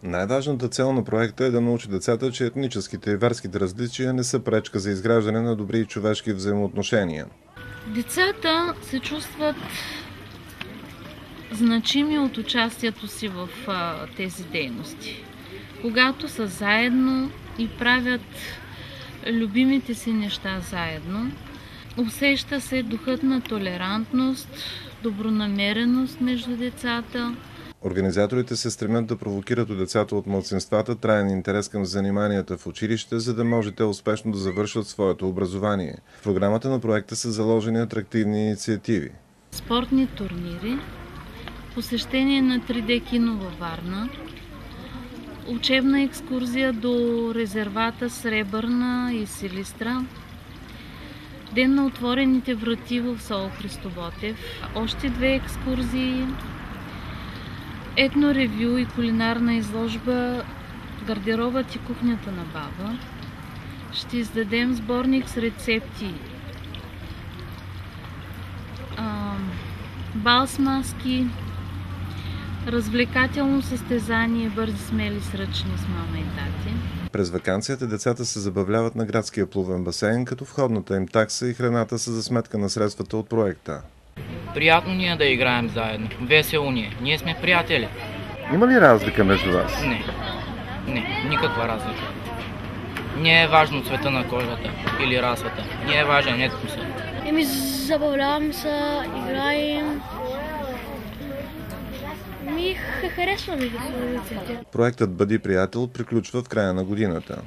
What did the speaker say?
Най-важната цел на проекта е да научи децата, че етническите и верските различия не са пречка за изграждане на добри и човешки взаимоотношения. Децата се чувстват значими от участието си в тези дейности. Когато са заедно и правят любимите си неща заедно, усеща се духът на толерантност, добронамереност между децата. Организаторите се стремят да провокират у децата от малцинствата траен интерес към заниманията в училище, за да може те успешно да завършат своето образование. В програмата на проекта са заложени атрактивни инициативи. Спортни турнири, посещение на 3D кино във Варна, учебна екскурзия до резервата Сребърна и Силистра, ден на отворените врати в село Христо Ботев, още 2 екскурзии, етноревю и кулинарна изложба "Гардеробът и кухнята на баба". Ще издадем сборник с рецепти, бал с маски, развлекателно състезание "Бързи смели с ръчни с мама и тати". През ваканцията децата се забавляват на градския плувен басейн, като входната им такса и храната са за сметка на средствата от проекта. Приятно ни е да играем заедно. Весело ни е. Ние сме приятели. Има ли разлика между вас? Не, никаква разлика. Не е важно цвета на кожата или расата. Не е важен етноса. Забавляваме се, играем. Харесва ми да се. Проектът "Бъди приятел" приключва в края на годината.